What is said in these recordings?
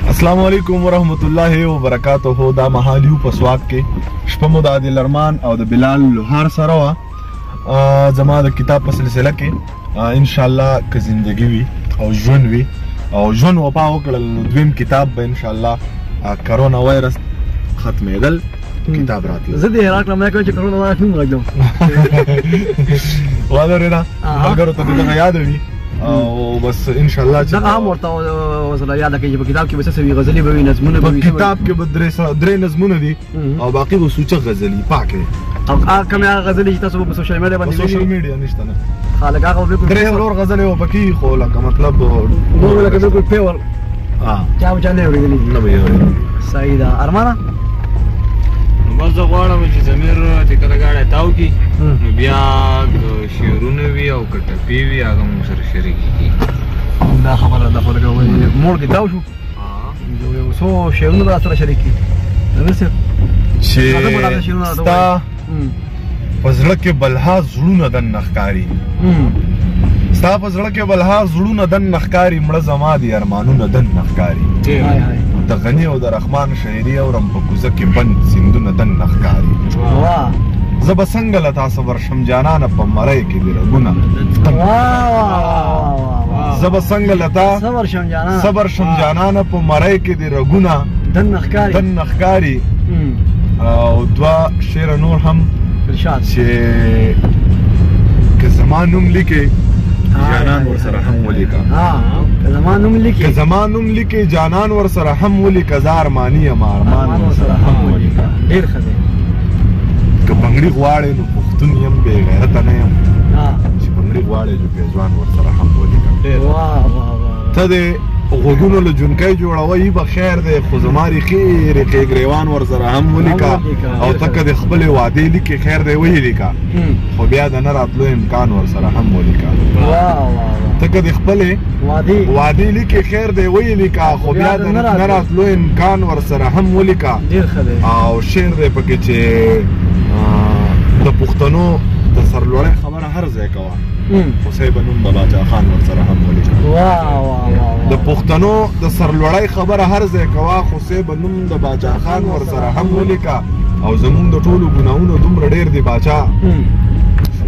السلام علیکم ورحمت الله وبرکاتہ. دا مهال یو په سواد کې شپه مو د عادل ارمان او د بلال لوهار سره وه. زما د کتاب په سلسله کې ان شاء الله که زندگی وي او ژوند وي او ژوند وفا وکړل نو دویم کتاب به ان شاء الله کرونا وایرس ختمېدل کتاب راتله. زه دې هراک لمه کوم چې کرونا وایرس هم راځم واده ملګرو ته دغه یاد وي او بس ان شاء الله چې دغه هم ورته وسله یاد کړي چې په کتاب کې به څه وي، غزلې به وي، نظمونه به وي. په کتاب کې به درې نظمونه دي او باقي به سوچه غزلي پاکه او کومه غزلې چې تاسو په سوشل میډیا باندې سوشل میډیا نشته نه خالق هغه بالکل درې څلور غزلې او پکې خو لکه مطلب نو لکه بالکل پیور چا نه اورېدلې نه به اورېدلې. صحیح ده. ارمانه بس زه غواړم چې زمیر چې کله ګاډی تاو کړي نو بیا شعرونه وي او که ټپې وي هغه مو سره شریک کړي. دا خبره ده خو لکه موړ کې تاو شو یو څو شعرونه به راسره شریک کړي نه صرف چې ستا په زړه کې بلها زړونه دننه ښکاري، ستا په زړه کې بلها زړونه دننه ښکاري، مړه زما دي ارمانونه دننه ښکاري. د غني او د رحمان شاعري اورم په کوزه کې بند سیندونه دننه ښکاري. زه به څنګه له تا صبر شم جانانه په مرۍ کې دې رګونه، زه به څنګه له تا صبر شم جانانه په مرۍ کې دې رګونه دننه ښکاري. او دوه شعر نور هم چې که زما نوم لیکې جانان ورسره هم ولیکه، که زما نوم لیکې جانان ورسره هم ولیکه، زه ارماني یم ارمان ورسره هم ولیکه. ډېر ښه دی. که بنګړي غواړې نو پښتون یم بې غیرته نه یم، چې بنګړي غواړې جو پېزوان ورسره هم ولیکه. ته دې غوږونو له جونکۍ جوړوي به خیر دی، خو زما ریښې ریښې ګریوان ورسره هم ولیکه. او ته که د خپلې وعدې لیکې خیر دی ویې لیکه، خو بیا د نه راتلو امکان ورسره هم ولیکه. ته که د خپلې وعدې لیکې خیر دی ویې لیکه، خو بیا د نه راتلو امکان ورسره هم ولیکه. او شعر دی پکې چې د پښتنو د سرلوړۍ خبره هر ځای کوه، خو صاحب نوم د باچا خان ورسره هم ولیکه. د پښتنو د سرلوړۍ خبره هر ځای کوه، خو صاحب نوم د باچا خان ورسره هم ولیکه. او زمونږ د ټولو ګناهونو دومره ډېر دی باچا،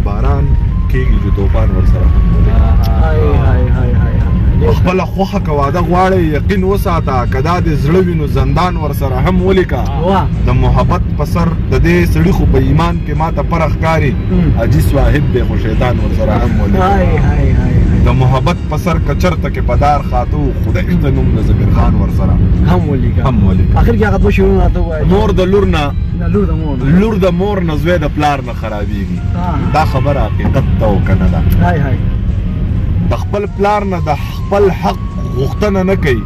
باران کېږي چې طوفان ورسره هم ولیکه. خپله خوښه که واده غواړئ یقین وساته، که دا د زړه وي نو زندان ورسره هم ولیکه. د محبت په سر د دې سړي خو په ایمان کې ماته پره ښکاري، حاجي صاحب دی خو شیطان ورسره هم ولیکه. د محبت په سر که چرته کې پدار خاطو، خو د عشق نوم د زمیر خان ورسره هم ولیکه. اخر کې هغه دوه شعرونه راته ووایه. مور د لور نه لور د مور نه زوی د پلار نه خرابېږي. دا خبره حقیقت ده او که نه ده. د خپل پلار نه د خپل حق غوښتنه نه کوي،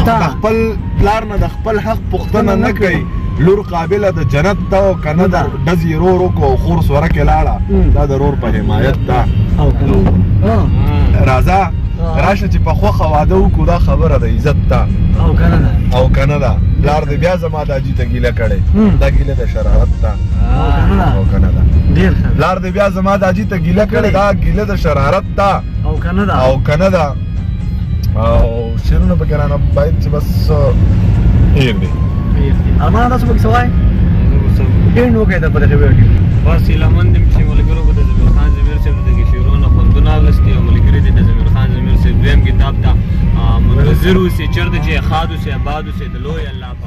د خپل پلار نه د خپل حق پوښتنه نه کوي. لور قابله د جنت ده او که نه ده، ډز یې رور وکړو او خور سوره کې لاړه، دا د رور په حمایت ده. راځه راشه چې په خوښه واده وکړو، دا خبره د عزت ده او که نه ده. پلار دې بیا زما دا جي ته ګیله کړې، دا ګیله د شرارت ده او که نه ده. پلار دې بیا زما دا جي ته ګیله کړې، دا ګیله د شرارت ده او که نه ده. او شعرونه پکې رانه باید چې بس هېر دی. ارمان تاسو پکې څه وایئ؟ ډېر وکړئ د په دغه ویډیو کې. بس هیلهمند یم چې ملګرو به د زمیر خان زمیر صاحب د دغې شعرونه خوندونه اخیستي او ملګري دي د زمیر خان زمیر صاحب دویم کتاب ته منتظر اوسئ، چېرته چې ښاد اوسئ، آباد اوسئ. د لوی الله په